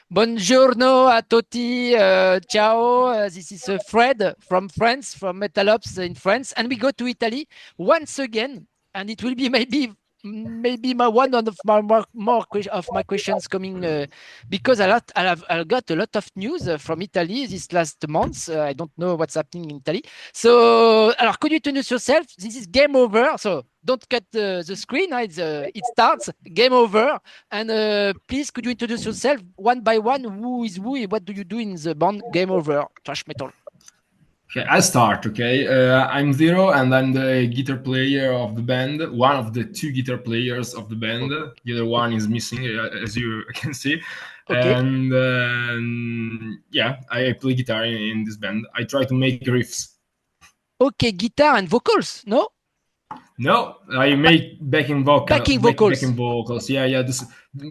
Buongiorno a tutti. Ciao. This is Fred from France, from Metalops in France, and we go to Italy once again, and it will be maybe my one of my of my questions coming because I got a lot of news from Italy this last month. I don't know what's happening in Italy. So, alors, could you introduce yourself? This is game over. So don't cut the screen. It starts game over. And please, could you introduce yourself one by one? Who is who? What do you do in the band Game Over Thrash Metal? Okay, I'll start. Okay, I'm Ziro, and I'm the guitar player of the band. One of the two guitar players of the band. O- The other one is missing, as you can see. Okay. And yeah, I play guitar in this band. I try to make riffs. Okay, guitar and vocals, no? No, I make Backing vocals. backing vocals. Yeah, yeah.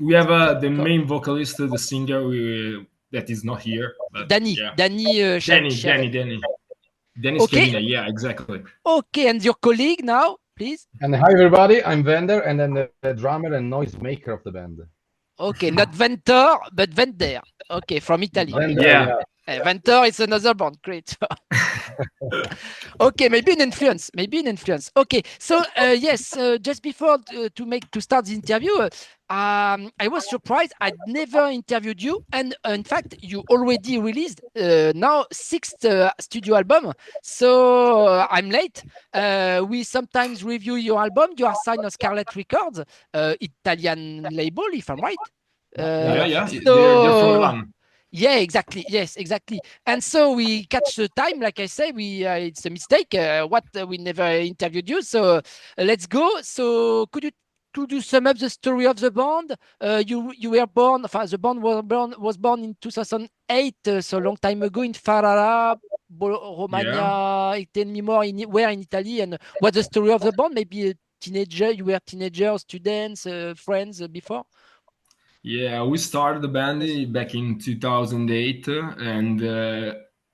We have the D'accord. main vocalist, the singer, that is not here, but yeah, Danny Danny Okay, Scavina. Yeah, exactly. okay, and your colleague now, please. And hi everybody, I'm Vender, and then the drummer and noise maker of the band. Okay, not Venter, but Vender. Okay, from Italy. Vender, Yeah. Venter is another band. Great. Okay, maybe an influence. Okay, so yes, just before to start the interview, I was surprised. I'd never interviewed you, and in fact, you already released now sixth studio album. So I'm late. We sometimes review your album. You are signed on Scarlet Records, Italian label, if I'm right. Yeah. They're from So Milan. yeah, exactly. Yes, exactly. And so we catch the time, like I say, we it's a mistake. We never interviewed you, so let's go. So could you sum up the story of the band? You were born. The band was born in 2008, so a long time ago in Ferrara, Yeah. Romagna. Tell me more. Where in Italy, and what's the story of the band? Maybe a teenager. You were teenagers, students, friends before. Yeah, we started the band back in 2008, and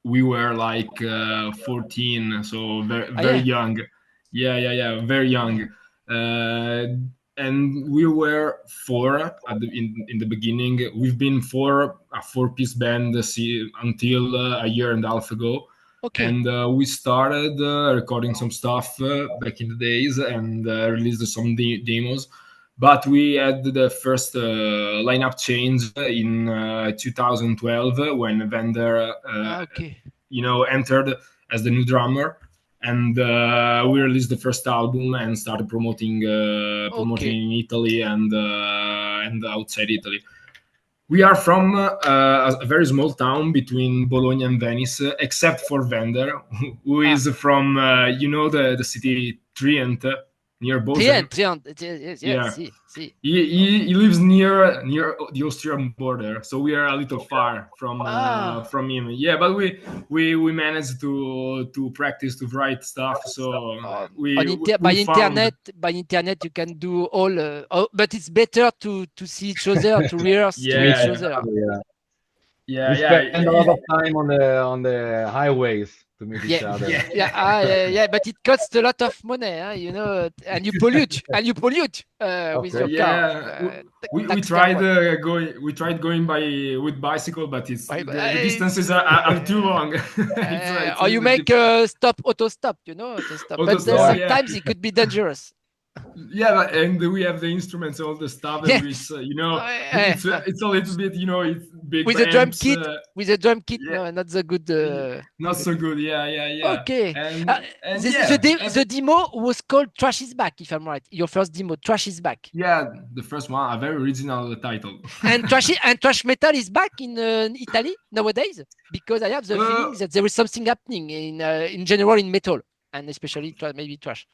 we were like 14, so very, Ah, very yeah. young. Yeah, very young. Uh, and we were four in the beginning. We've been a four-piece band until a year and a half ago. Okay. And we started recording some stuff back in the days and released some demos, but we had the first lineup change in 2012 when Vender, Okay. entered as the new drummer, and we released the first album and started promoting Okay. in Italy and outside Italy. We are from a very small town between Bologna and Venice, except for Vender, who Ah. is from the city Trient near Bozen. Trient. Yes. Yeah, See. he lives near the Austrian border, so we are a little far Ah, from him. Yeah, but we managed to practice to write stuff, so we found. by internet, you can do all. But it's better to see each other, to rehearse to each Yeah, other. Yeah. yeah, We yeah, spend a lot of time on the highways to meet each Yeah, other. yeah. But it costs a lot of money, and you pollute, with Okay. your car. Yeah, we Tax carbon. going by with bicycle, but it's Bye- the bye. distances are too long. It's a Or you little make difficult. auto stop, auto stop. Auto But stop, yeah, sometimes it could be dangerous. and we have the instruments, all the stuff, which Yes. it's a little bit, it's big With a drum amps. kit, Yeah, no, not the good. not so good. Yeah, Okay. and yeah, The demo was called Trash is Back, if I'm right. Your first demo, Trash is Back. yeah, the first one, a very original title. And Trash Metal is back in Italy nowadays, because I have the feeling that there is something happening in general in metal, and especially maybe Trash.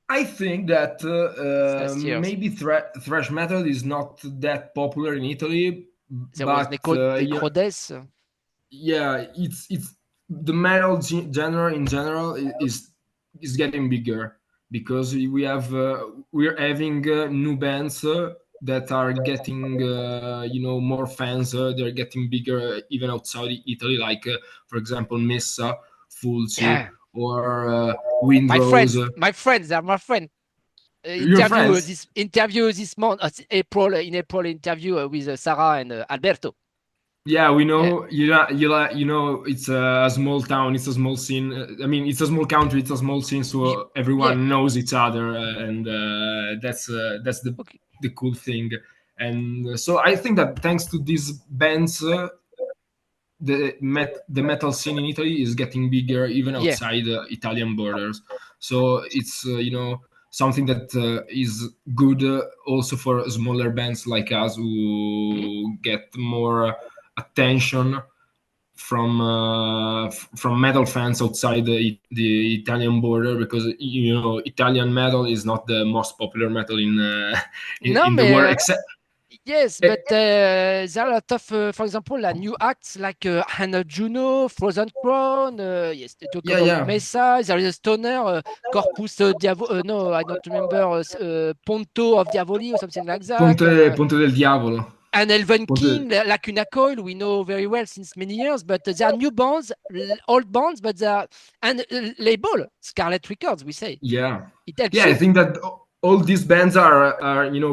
I think that Last years. maybe thrash metal is not that popular in Italy, There was but Necrodes. yeah, it's the metal genre in general is getting bigger because we're having new bands that are getting more fans. They're getting bigger even outside Italy, like for example Missa, Fulci, Yeah. or Windrose. My friends, they are my friend. Your friends? this interview this month, April in April interview with Sarah and Alberto. Yeah, we Yeah, know. You know, it's a small town. It's a small scene. I mean, it's a small country. It's a small scene, You- so yeah. everyone knows each other, and that's Okay. the cool thing. And so I think that thanks to these bands, the metal scene in Italy is getting bigger even Yeah. outside Italian borders. So it's something that is good also for smaller bands like us Mhm. who get more attention from metal fans outside the Italian border, because Italian metal is not the most popular metal No, in the world, mais except yes, eh, but there are a lot of, for example, new acts like Hannah Juno, Frozen Crown. Yes, they talk yeah, about yeah. Mesa. There is a stoner, Corpus Diavo. No, I don't remember. Ponto of Diavoli or something like that. Ponte del Diavolo. And Elven Ponte, King, Lacuna Coil, we know very well since many years, but they are new bands, old bands, but they are, and label, Scarlet Records, we say. yeah, It helps yeah. I you. think that all these bands are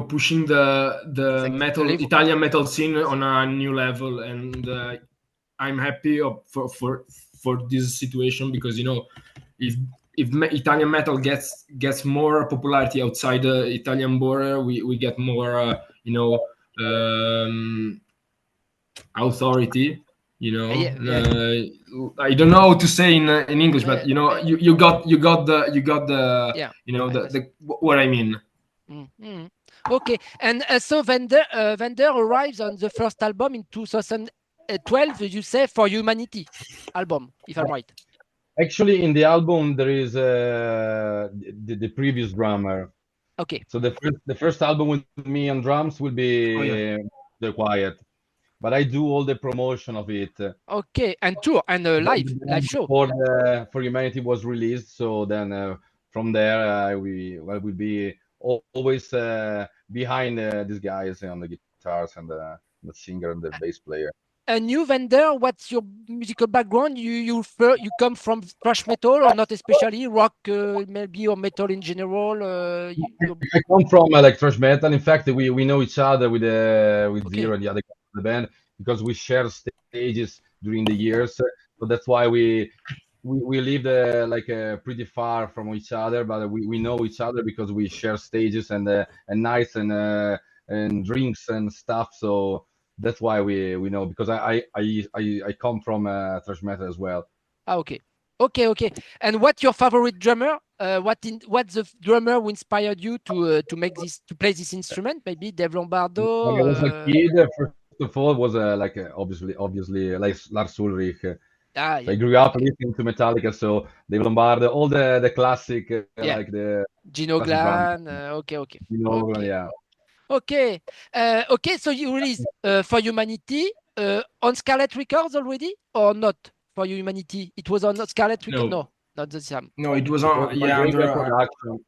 pushing the Exactly. The metal level. Italian metal scene on a new level, and I'm happy for this situation, because if Italian metal gets more popularity outside the Italian border, we get more um, authority. Yeah, yeah, I don't know how to say in English, but uh, yeah, I was. the what I mean. Mm. Okay, and so Vender arrives on the first album in 2012, you say, For Humanity album, if I'm right. Actually, in the album there is the previous drummer. Okay, So the first album with me on drums will Oh yeah, be The Quiet, but I do all the promotion of it. okay, and tour and The live band show. before For Humanity was released, so then from there I will be always behind these guys on the guitars and the singer and the bass player. A new Vender, what's your musical background? You come from thrash metal or not, especially rock, maybe, or metal in general? I come from like thrash metal. In fact, we know each other with Okay. Ziro and the other guys in the band because we share stages during the years. So that's why we live like pretty far from each other, but we know each other because we share stages and nights and drinks and stuff. So that's why we know because I come from thrash metal as well. Okay. Okay. And what's your favorite drummer? What's the drummer who inspired you to make this to play this instrument? Maybe Dave When Lombardo. I was a kid, first of all, was like obviously like Lars Ulrich. So I Yeah. grew up Okay. listening to Metallica, so Dave Lombardo, all the classic Yeah. like the Gino classic drum, Glan. Okay. Okay. yeah. Okay. Okay. So you released For Humanity on Scarlet Records already or not? For Humanity, it was on Scarlet Records. no, No, not the same. no, it was It was on, by yeah, Vender under production.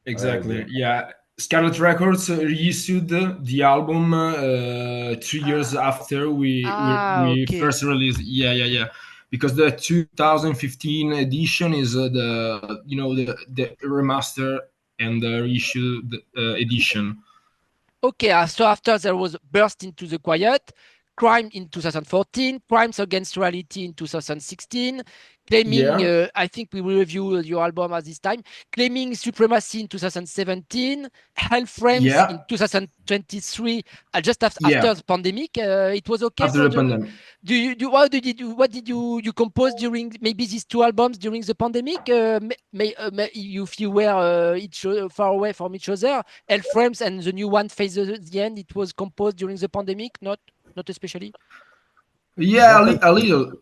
exactly, yeah. Scarlet Records reissued the album 3 years Ah, after we okay. first released. Yeah, yeah, yeah. Because the 2015 edition is the remaster and the reissued edition. Okay, so after there was Burst into the Quiet, Crime in 2014, Crimes Against Reality in 2016, claiming, Yeah, I think we will review your album at this time, claiming Supremacy in 2017, Hell Frames in yeah, 2023, just after yeah. the pandemic. It was okay After for the the. pandemic. What did you compose during maybe these two albums during the pandemic? If you were far away from each other, Hell Frames and the new one, Face the End, it was composed during the pandemic, not especially. Yeah, Just as a little.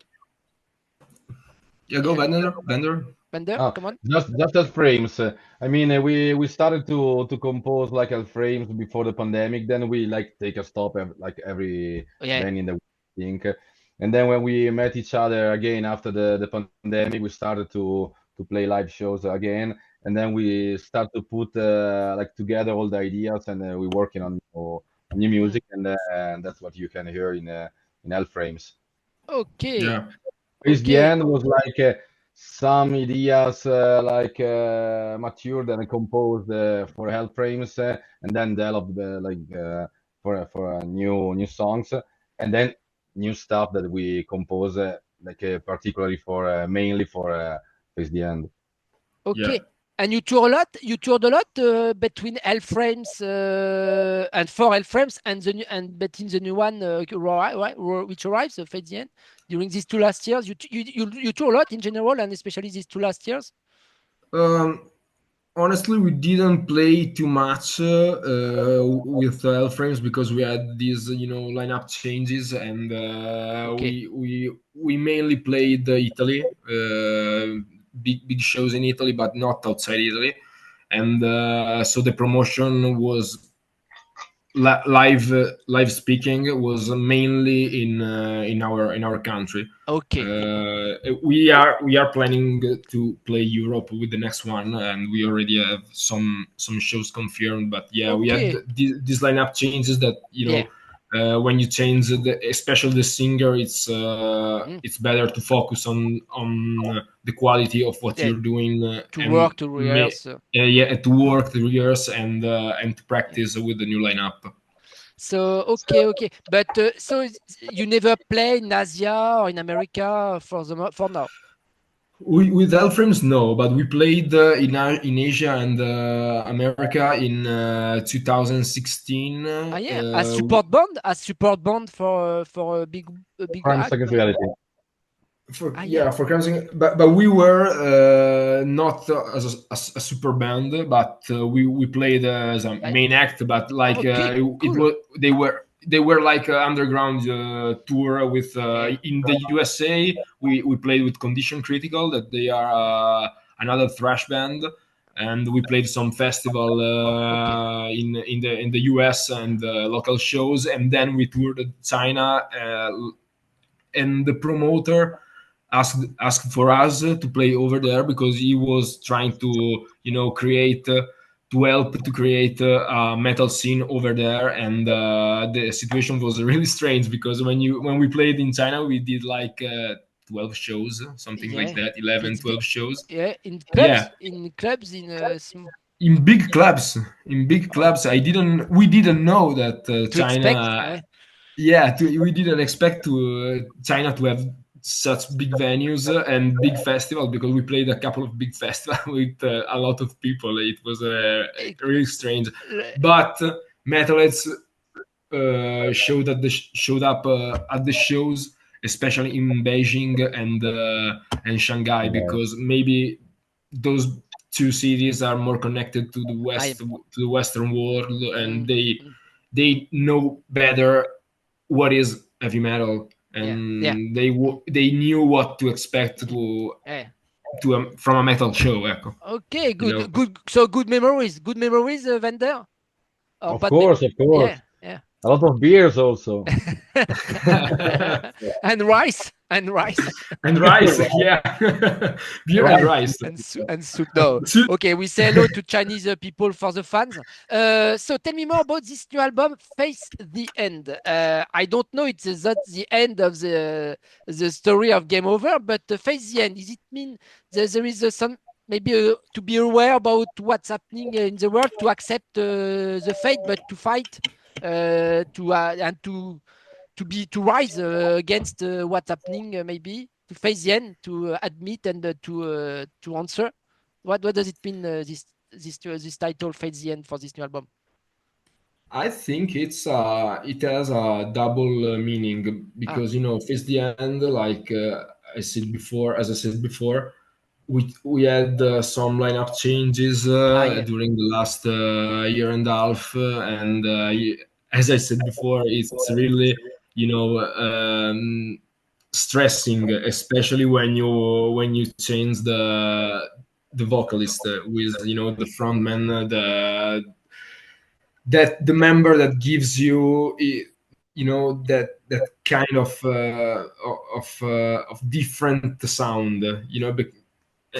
Yeah, go Yeah, Vendor. Bender, ah, come on. just as frames. I mean, we started to compose like as frames before the pandemic. Then we like take a stop like every Yeah. band in the week. And then when we met each other again after the pandemic, we started to play live shows again. And then we start to put like together all the ideas, and we're working on new Mm. music, and that's what you can hear in L frames. Okay. Yeah. Is the Okay. end was like some ideas matured and composed for Hell Frames, and then developed for new songs, and then new stuff that we compose particularly for mainly for Face the End. Yeah. Okay. And you tour a lot. You toured a lot between L frames and four L frames and between the new one which arrives at the end during these two last years. You tour a lot in general and especially these two last years. Um, Honestly, we didn't play too much with L-frames because we had these, lineup changes, and Okay. we mainly played Italy, big shows in Italy, but not outside Italy, and so the promotion was live speaking was mainly in our country. Okay. We are planning to play Europe with the next one, and we already have some shows confirmed. But yeah, we had Okay. these lineup changes that Yeah. when you change especially the singer, Mm. it's better to focus on the quality of what Yeah. you're doing, To and work to rehearse. yeah, to work the years and to Yeah. practice with the new lineup. So okay. But you never play in Asia or in America for now. With Elframes, no, but we played in Asia and America in 2016. Yeah, as support band for a big Crimes act. Against Reality. Yeah. For Crisix, but we were not as a super band, but we played as a I, main act. But like okay, it cool. was, they were like an underground tour with Yeah. in the USA. We played with Condition Critical, that they are another thrash band, and we played some festival Okay. in the US and local shows, and then we toured China. And the promoter asked for us to play over there because he was trying to create to help to create a metal scene over there, and the situation was really strange because when we played in China, we did like 12 shows, something like Yeah. that, 11, It's big. 12 shows. Yeah. In Yeah, clubs. In clubs. in big Yeah. clubs, Oh, we didn't know that to expect. China. Yeah, we didn't expect to China to have such big venues and big festivals, because we played a couple of big festivals with a lot of people. It was Eh, really strange, eh, but metalheads showed up at the shows, especially in Beijing and Shanghai, Yeah. because maybe those two cities are more connected to the I. Western world, and Mm, mm, they know better what is heavy metal, yeah. Yeah. and they knew what to expect Mm, yeah. from a metal show, ecco. Okay. You know, Good. Good. So good memories. Good memories, Vender. Or Of bad course, of course. Yeah. Yeah. A lot of beers also. And rice. And rice. and rice, yeah, beer and Right. rice. And soup. No. Okay, we say hello to Chinese people for the fans. So tell me more about this new album, Face the End. I don't know it's not the end of the story of Game Over, but Face the End. Does it mean there is some maybe to be aware about what's happening in the world, to accept the fate, but to fight, and to rise against what's happening, maybe to face the end, to admit and to answer. What does it mean, this title, face the end, for this new album? I think it has a double meaning, Ah, because face the end, like as I said before, we had some lineup changes yeah. during the last year and a half, and as I said before, it's really stressing, especially when you change the vocalist, with the frontman, the member that gives you that kind of different sound,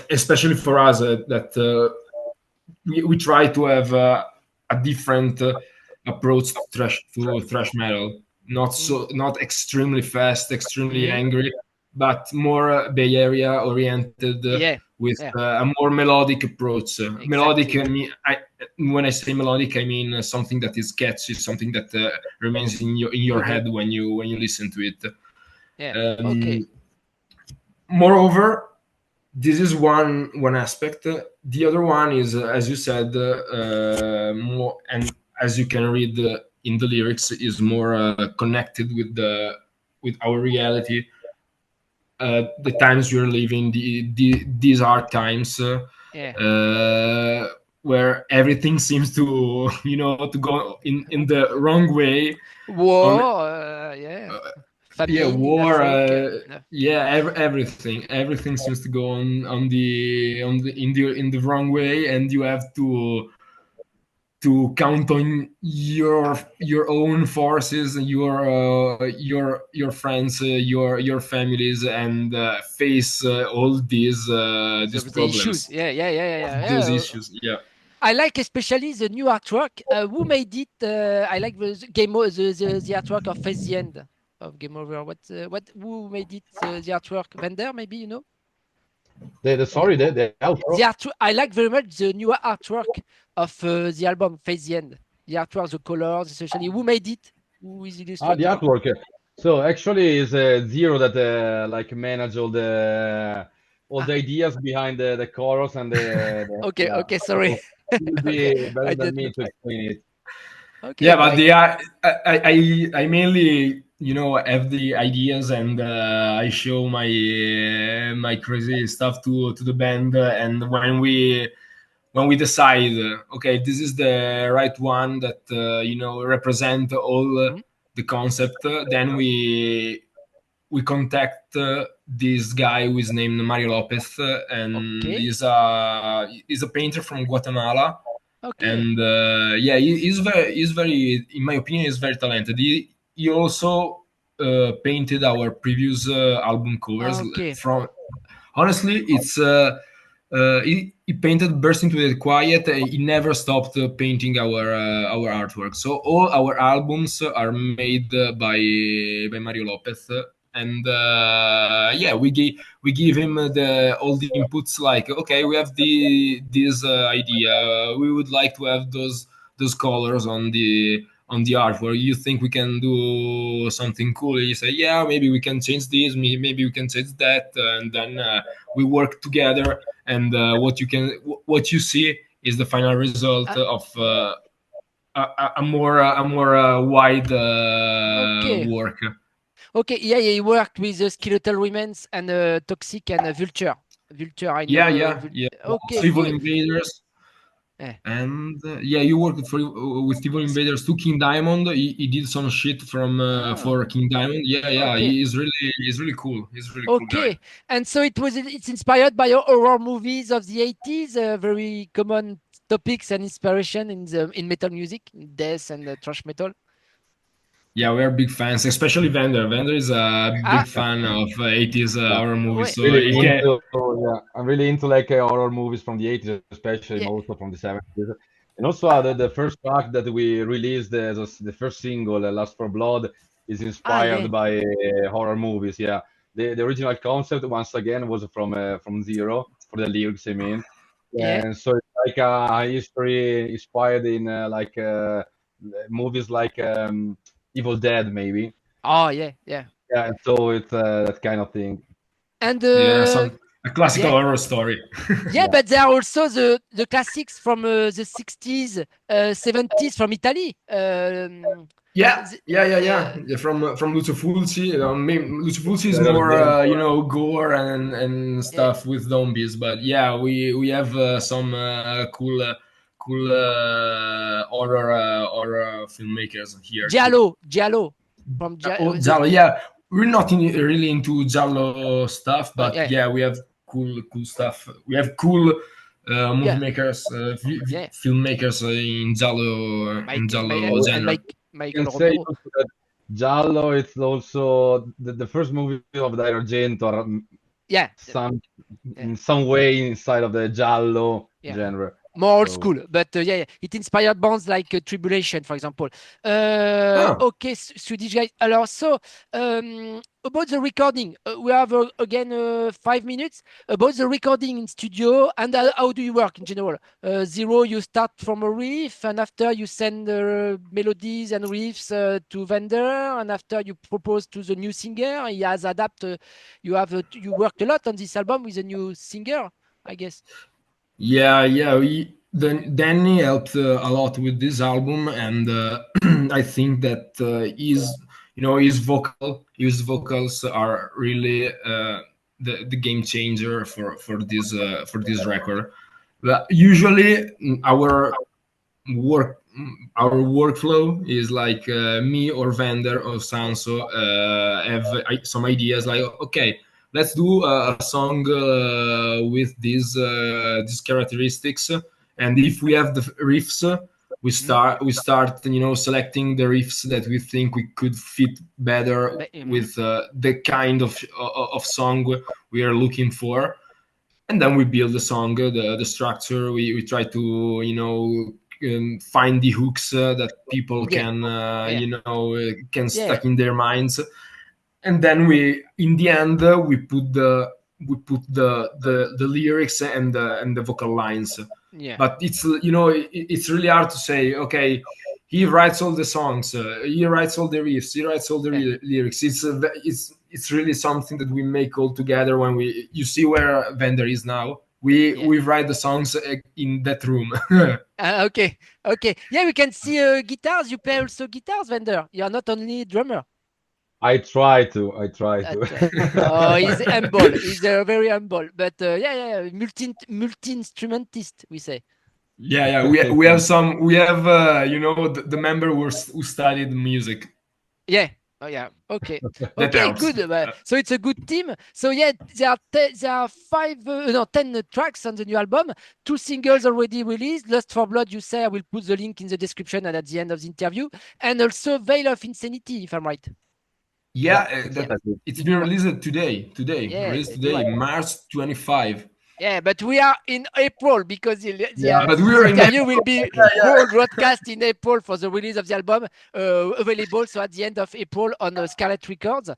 especially for us, that we try to have a different approach to thrash metal, not Mm, not extremely fast, extremely mhm, angry, but more Bay Area oriented, Yeah, with yeah, a more melodic approach. Melodic, exactly. when I say melodic, I mean something that is catchy, something that remains in your Mm-hmm. head when you listen to it. Yeah. Okay. Um, Moreover, this is one aspect. The other one is, as you said, more, and as you can read in the lyrics, is more connected with our reality, the times we're living, these hard times, Yeah. where everything seems to to go in the wrong way. On War. Yeah. Yeah, Famine in war, Africa. No. yeah, everything seems to go in the wrong way, and you have to count on your own forces, your friends, your families, and face all these The issues. problems, Yeah. Yeah. Yeah. Yeah. Yeah. those Yeah. issues. Yeah. I like especially the new artwork. Who made it? I like the the artwork of Face the End of Game Over. What? Who made it? The artwork. Vender, maybe you know. The sorry, the outro. The art. I like very much the new artwork of the album Face the End. The artwork, the colors, especially. Who made it? Who is Ah, the illustrator? artwork. So actually, is Ziro that like manage all Ah, the ideas behind the chorus and okay. yeah. Okay. Sorry. So it will Okay. be better I than didn't me know. to explain it. Okay. Yeah, but Like. the I mainly have the ideas, and I show my crazy stuff to the band, and when we decide, okay, this is the right one that represent all Hmm? the concept, then we contact this guy who is named Mario Lopez, and Okay. he's a painter from Guatemala. Okay. And yeah, he's very, in my opinion, he's very talented. He also painted our previous album covers. Okay. From Honestly, it's he painted Burst into the Quiet. He never stopped painting our artwork. So all our albums are made by Mario Lopez. And yeah, we give him the all the inputs, like, okay, we have this idea, we would like to have those colors on the artwork. You think we can do something cool? You say, yeah, maybe we can change this, maybe we can change that, and then we work together, and what you see is the final result Uh, of a more wide okay. work. Okay. Yeah. Yeah. He worked with Skeletal Remains and Toxic and Vulture. Vulture. I know. Yeah, yeah, yeah. Okay. Civil Cool. Invaders. Eh. And yeah, you worked with Evil S- Invaders to King Diamond. He did some shit Oh. for King Diamond. Yeah, yeah. Okay. He's really cool. He's a really cool guy. Okay. And so it's inspired by horror movies of the 80s, very common topics and inspiration in metal music, death and thrash metal. Yeah, we are big fans, especially Vender. Vender is a Ah, big fan of 80s Yeah. horror movies, ouais. so Really he can. into yeah, I'm really into like horror movies from the 80s, especially Yeah. most from the 70s. And also the first track that we released, the first single, Last for Blood, is Ah, yeah. inspired by horror movies. Yeah, the original concept once again was from Zero for the lyrics. I mean, Yeah. and so it's like a history inspired in movies like Evil Dead, maybe. Oh, yeah. Yeah. Yeah, and so it's that kind of thing. And Yeah, some a classical yeah. horror story. Yeah, Yeah. but there are also the classics from the 60s, 70s from Italy. Yeah, The, yeah, yeah, yeah. uh, Yeah, from Lucio Fulci. Lucio Fulci is Yeah, more, Argento. gore and yeah. stuff with zombies. But yeah, we have some cool horror filmmakers here too. Giallo from Giallo, yeah. We're not really into Giallo stuff, but yeah. yeah, we have cool stuff. We have cool movie Yeah. makers, Yeah. filmmakers in Giallo And genre. Can Michael say Romero. also that Giallo it's also the first movie of the Argento are Yeah. some Yeah. in some way inside of the Giallo Yeah. genre. more old So school, but yeah, it inspired bands like Tribulation, for example. Ah, Okay, Swedish guys. Alors, so about the recording, we have again 5 minutes about the recording in studio and how do you work in general? Zero, you start from a riff, and after you send melodies and riffs to Vender, and after you propose to the new singer, he has adapt. You have you worked a lot on this album with a new singer, I guess. yeah, yeah. Danny helped a lot with this album, and I think that his vocals are really the game changer for this record. But usually, work our workflow is like me or Vender or Sanso have some ideas like, okay, let's do a song with these characteristics, and if we have the riffs, Hmm? we start selecting the riffs that we think we could fit better with the kind of song we are looking for, and then we build the song, the structure. We try to find the hooks that people Yeah, can yeah, can yeah, stuck in their minds, and then we in the end we put the lyrics and the vocal lines. yeah, But it's it's really hard to say, okay, he writes all the songs, he writes all the riffs, he writes all the yeah, lyrics. It's really something that we make all together. When we you see where Vender is now, yeah. we write the songs in that room. Okay, okay. Yeah, we can see guitars. You play also guitars, Vender. You are not only drummer. I try to. I try That, to. oh, he's humble. He's very humble. But yeah, yeah, multi instrumentist. We say. Yeah, yeah, we have some, we have the member who studied music. Yeah. Oh yeah. Okay. That Okay. helps. Good. So it's a good team. So yeah, there are five, no, 10 tracks on the new album. Two singles already released. Lust for Blood. You say I will put the link in the description and at the end of the interview. And also Veil of Insanity, if I'm right. Yeah, Yeah. that Exactly. it's Did you? been released today. Today, Yeah. released You're today, right. March 25. Yeah, but we are in April because Yeah, but this we're in interview will April. be Yeah, yeah. broadcast in April for the release of the album, available so at the end of April on Scarlet Records.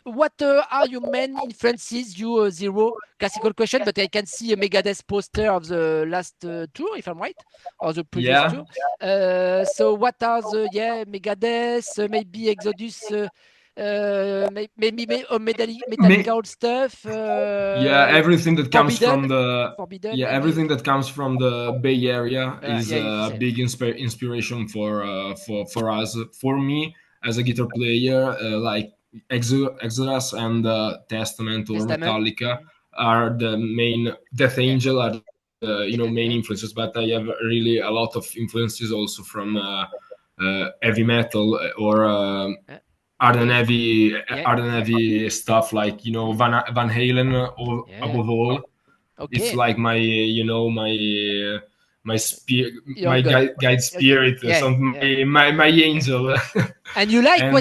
What are your main influences, you Zero? Classical question, but I can see a Megadeth poster of the last tour, if I'm right, or the previous Yeah, tour. So what are the Megadeth, maybe Exodus? Maybe Metallica me. old stuff. Yeah, everything that comes from Forbidden, the Forbidden, yeah, maybe. everything that comes from the Bay Area is Yeah, you a say. big inspiration for us. For me, as a guitar player, like Exodus and Testament or Testament. Metallica are the main. Death Yeah, Angel are the main yeah, influences. But I have really a lot of influences also from heavy metal or hard and okay. heavy Yeah, hard and heavy stuff, like mm, Van Halen, or yeah. above all. It's Okay. like my Your my God. guide Okay. spirit, Yeah, some yeah. my angel. And you like And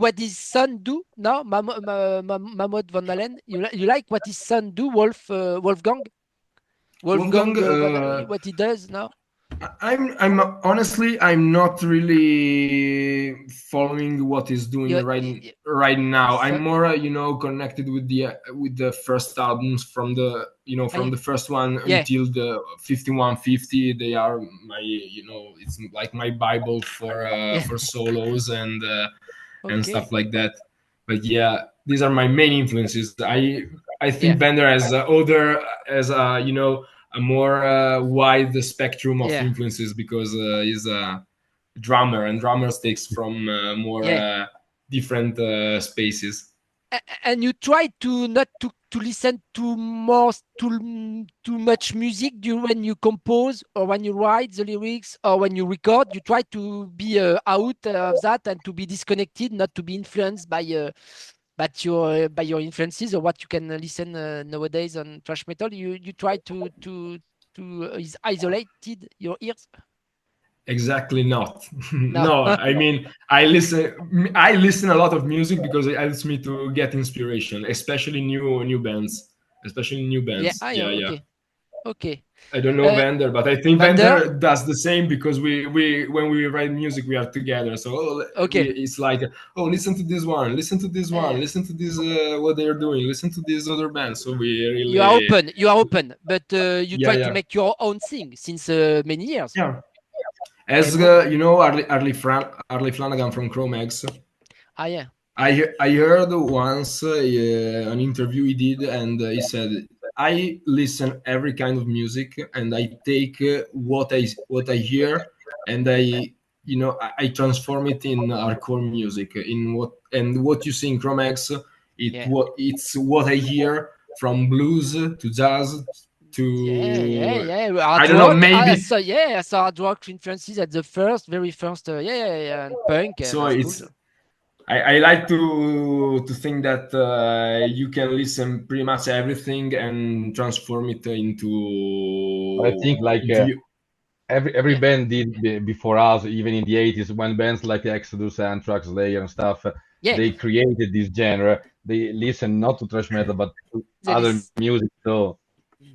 what his son do? No, Mahmoud van Dalen. You like what his son do, Wolfgang? Wolfgang, Wolfgang van what he does now? I'm honestly, I'm not really following what he's doing You, right now. I'm son, more connected with the first albums, from the from yeah, the first one yeah, until the 5150. They are my, it's like my bible yeah. for solos and Okay. stuff like that. But yeah, these are my main influences. I Yeah, think Bender has other, as a more wide spectrum of yeah, influences, because he's a drummer, and drummers takes from more yeah. different spaces. And you try to not to listen to more too much music when you compose or when you write the lyrics or when you record. You try to be out of that and to be disconnected, not to be influenced by your influences or what you can listen nowadays on thrash metal. You try to is isolated your ears. Exactly not. No. No, I mean, I listen a lot of music because it helps me to get inspiration, especially new bands, especially new Yeah. bands. I Yeah, yeah. okay. Okay. I don't know Vender, but I think Vender. Vender does the same because we when we write music we are together. So Okay. it's like, oh, listen to this one, listen to this one, Uh, listen to this what they are doing, listen to this other band. So we you are really, open. You are open, but you yeah, try to yeah, make your own thing since many years. yeah. Okay, As good. you know, Arlie Flanagan from Chromex. Ah, yeah. I heard once an interview he did, and he said, "I listen every kind of music, and I take what I hear, and I transform it in hardcore music. In what you see in Chromex, Yeah. it's what I hear from blues to jazz Yeah, yeah, to yeah. I Hard don't know, rock. maybe." I saw hard rock influences at the very first. Yeah, yeah, yeah, and punk. So That's good. I like to think that you can listen pretty much everything and transform it But I think like into you. every Yeah, band did before us, even in the 80s, when bands like Exodus, Anthrax, Slayer, and stuff, yeah. they created this genre. They listen not to thrash metal but to There other is. music. So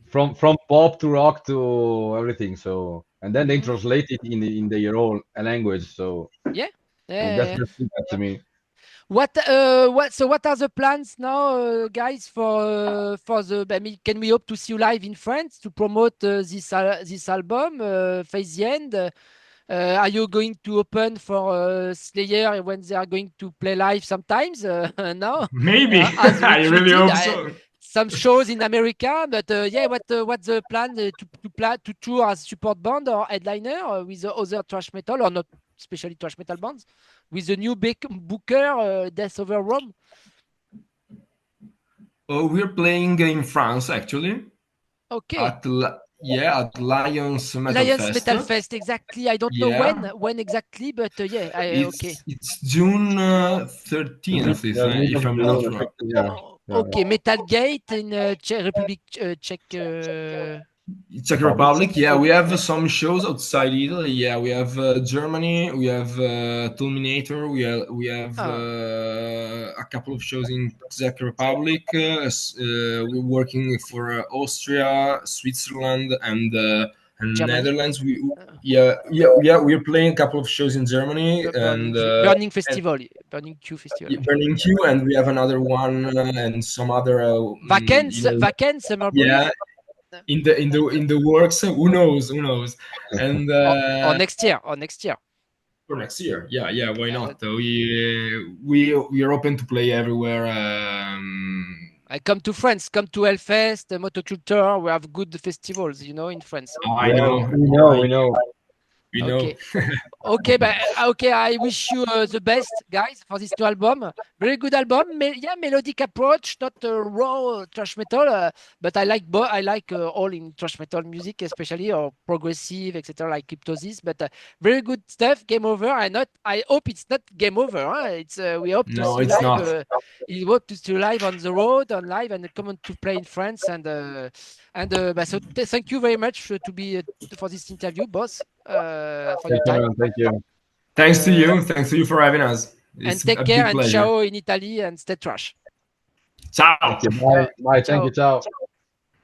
from pop to rock to everything. So and then they Mhm. translate it in their own language. So Yeah, yeah, and yeah, that's yeah. just that to me. What are the plans now, guys, for the? I mean, can we hope to see you live in France to promote this album, Face the End? Are you going to open for Slayer when they are going to play live sometimes? No, Maybe as I Rich really did. hope so. Some shows in America, but yeah, what's the plan to tour as support band or headliner with the other thrash metal or not, especially thrash metal bands, with the new booker Death Over Rome? Oh, we're playing in France actually Okay, at Lions Metal Lions Fest. Metal Fest exactly. I don't know Yeah, when exactly, but yeah, it's June Mid, 13th mid if of I'm not June, wrong. yeah. Yeah. Okay, Metal Gate in Czech Republic, Czech Czech Republic. Republic, yeah, we Republic. have Yeah. some shows outside Italy. Yeah, we have Germany, we have Terminator, we have Ah, a couple of shows in Czech Republic. We're working for Austria, Switzerland, and Germany. Netherlands. Uh, Yeah. We're playing a couple of shows in Germany Burning and Festival, Burning Q Festival. Burning Q, and we have another one and some other, Vacances, Summer yeah, Breeze. in the works. Who knows? Who knows? And Or next year. Or next year. for next year, yeah, why Uh, not? We are open to play everywhere. I come to France, come to Hellfest, Motoculture. We have good festivals, in France. I Yeah, know, we know, I we know, know. we know. Okay. Okay, but okay, I wish you the best, guys, for this new album. Very good album. Yeah, melodic approach, not raw thrash metal, but I like all in thrash metal music, especially or progressive, etc., like Cryptosis. But very good stuff. Game over. I hope it's not game over. Huh? It's we hope to No, see you it's live. not. We hope to see you live on the road, on live, and come on to play in France. But so thank you very much for this interview, boss, for your Thank you, time. man. Thank you. Thanks to Uh, you. Thanks to you for having us. and It's take a care big and pleasure. ciao in Italy and stay trash. Thank Ciao. you. Bye. Ciao. Bye. Thank you. Ciao. Ciao.